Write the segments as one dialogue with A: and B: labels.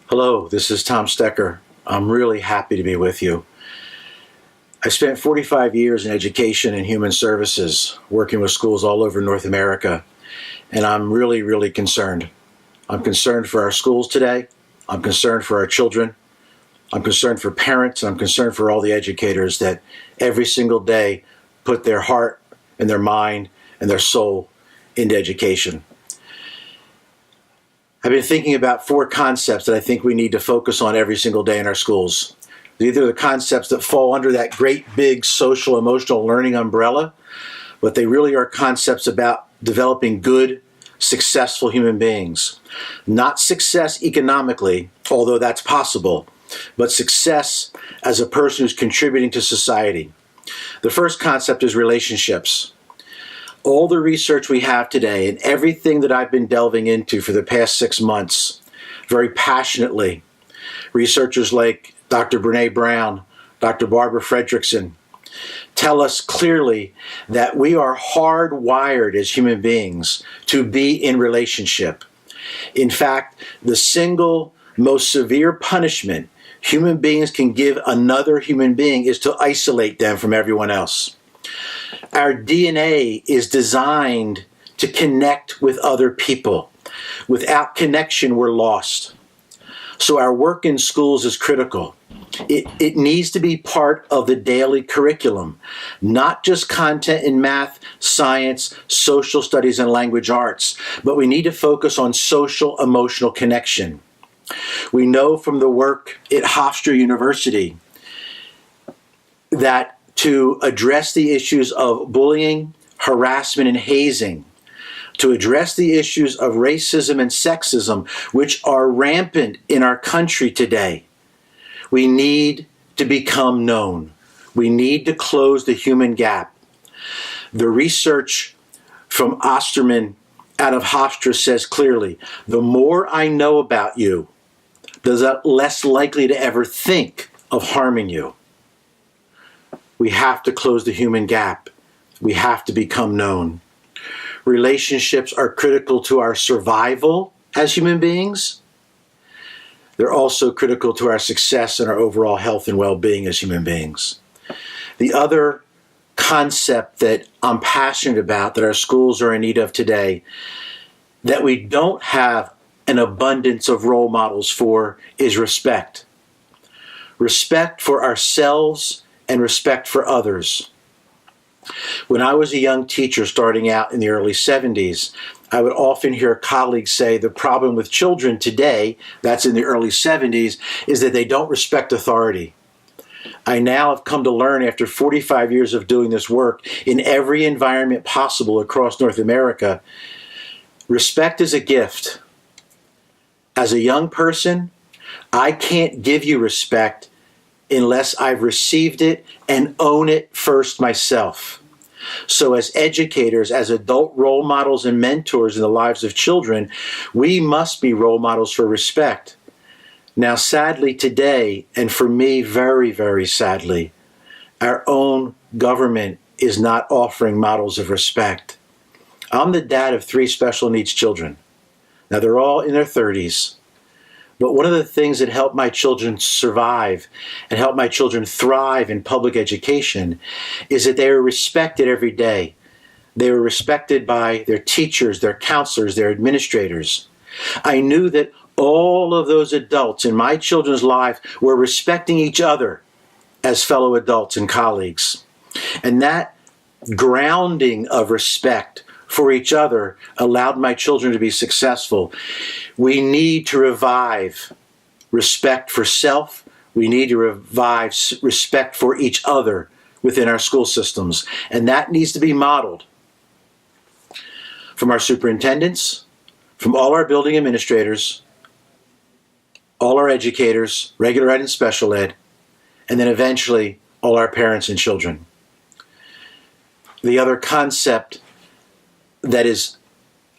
A: Hello, this is Thom Stecher. I'm really happy to be with you. I spent 45 years in education and human services, working with schools all over North America, and I'm really concerned. I'm concerned for our schools today. I'm concerned for our children. I'm concerned for parents, and I'm concerned for all the educators that every single day put their heart and their mind and their soul into education. I've been thinking about 4 concepts that I think we need to focus on every single day in our schools. These are the concepts that fall under that great big social emotional learning umbrella, but they really are concepts about developing good, successful human beings. Not success economically, although that's possible, but success as a person who's contributing to society. The first concept is relationships. All the research we have today and everything that I've been delving into for the past 6 months, very passionately, researchers like Dr. Brene Brown, Dr. Barbara Fredrickson, tell us clearly that we are hardwired as human beings to be in relationship. In fact, the single most severe punishment human beings can give another human being is to isolate them from everyone else. Our DNA is designed to connect with other people. Without connection, we're lost. So our work in schools is critical. It needs to be part of the daily curriculum, not just content in math, science, social studies, and language arts, but we need to focus on social emotional connection. We know from the work at Hofstra University that to address the issues of bullying, harassment, and hazing, to address the issues of racism and sexism, which are rampant in our country today, we need to become known. We need to close the human gap. The research from Osterman out of Hofstra says clearly, the more I know about you, the less likely to ever think of harming you. We have to close the human gap. We have to become known. Relationships are critical to our survival as human beings. They're also critical to our success and our overall health and well-being as human beings. The other concept that I'm passionate about, that our schools are in need of today, that we don't have an abundance of role models for, is respect. Respect for ourselves and respect for others. When I was a young teacher starting out in the early 70s, I would often hear colleagues say the problem with children today, that's in the early 70s, is that they don't respect authority. I now have come to learn after 45 years of doing this work in every environment possible across North America, respect is a gift. As a young person, I can't give you respect unless I've received it and own it first myself. So as educators, as adult role models and mentors in the lives of children, we must be role models for respect. Now, sadly today, and for me, very sadly, our own government is not offering models of respect. I'm the dad of 3 special needs children. Now, they're all in their 30s. But one of the things that helped my children survive and helped my children thrive in public education is that they were respected every day. They were respected by their teachers, their counselors, their administrators. I knew that all of those adults in my children's lives were respecting each other as fellow adults and colleagues. And that grounding of respect for each other allowed my children to be successful. We need to revive respect for self. We need to revive respect for each other within our school systems. And that needs to be modeled from our superintendents, from all our building administrators, all our educators, regular ed and special ed, and then eventually all our parents and children. The other concept that is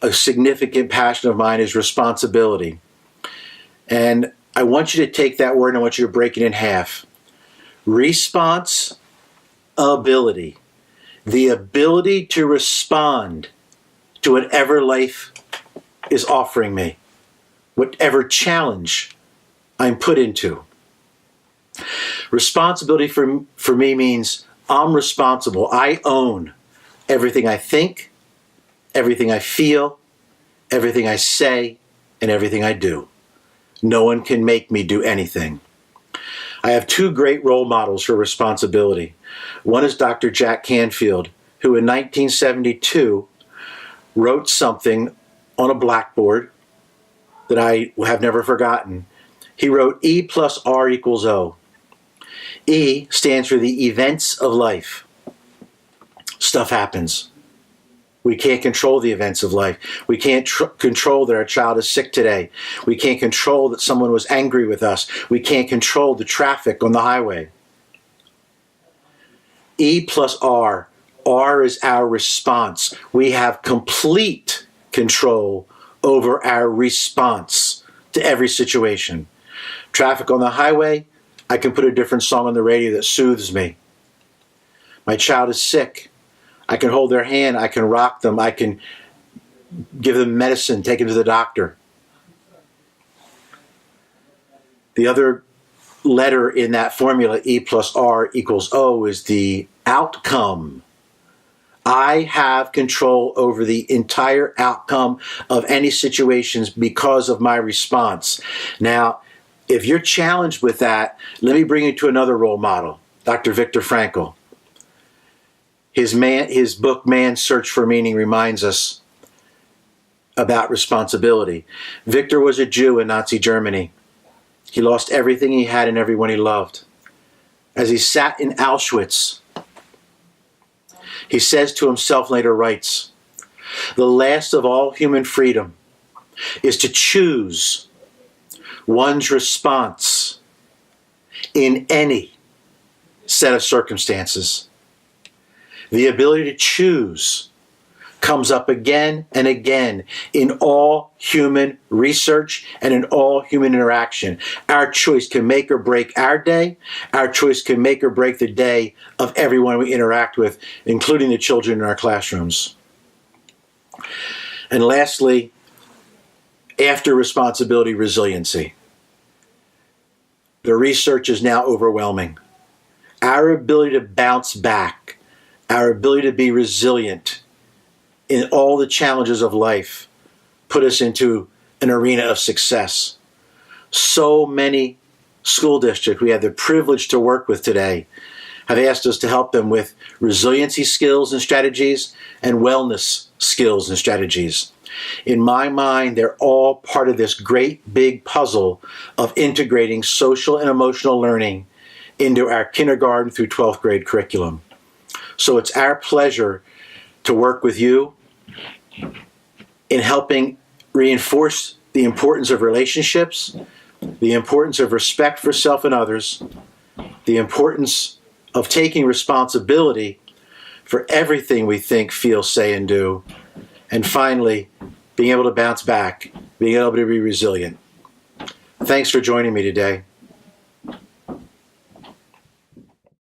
A: a significant passion of mine is responsibility. And I want you to take that word and I want you to break it in half. Response ability. The ability to respond to whatever life is offering me, whatever challenge I'm put into. Responsibility for me means I'm responsible. I own everything I think, everything I feel, everything I say, and everything I do. No one can make me do anything. I have two great role models for responsibility. One is Dr. Jack Canfield, who in 1972 wrote something on a blackboard that I have never forgotten. He wrote E plus R equals O. E stands for the events of life. Stuff happens. We can't control the events of life. We can't control that our child is sick today. We can't control that someone was angry with us. We can't control the traffic on the highway. E plus R. R is our response. We have complete control over our response to every situation. Traffic on the highway, I can put a different song on the radio that soothes me. My child is sick. I can hold their hand. I can rock them. I can give them medicine, take them to the doctor. The other letter in that formula, E plus R equals O, is the outcome. I have control over the entire outcome of any situations because of my response. Now, if you're challenged with that, let me bring you to another role model, Dr. Viktor Frankl. His book, Man's Search for Meaning, reminds us about responsibility. Viktor was a Jew in Nazi Germany. He lost everything he had and everyone he loved. As he sat in Auschwitz, he says to himself, later writes, the last of all human freedom is to choose one's response in any set of circumstances. The ability to choose comes up again and again in all human research and in all human interaction. Our choice can make or break our day. Our choice can make or break the day of everyone we interact with, including the children in our classrooms. And lastly, after responsibility, resiliency. The research is now overwhelming. Our ability to bounce back, our ability to be resilient in all the challenges of life put us into an arena of success. So many school districts we have the privilege to work with today have asked us to help them with resiliency skills and strategies and wellness skills and strategies. In my mind, they're all part of this great big puzzle of integrating social and emotional learning into our kindergarten through 12th grade curriculum. So it's our pleasure to work with you in helping reinforce the importance of relationships, the importance of respect for self and others, the importance of taking responsibility for everything we think, feel, say, and do, and finally, being able to bounce back, being able to be resilient. Thanks for joining me today.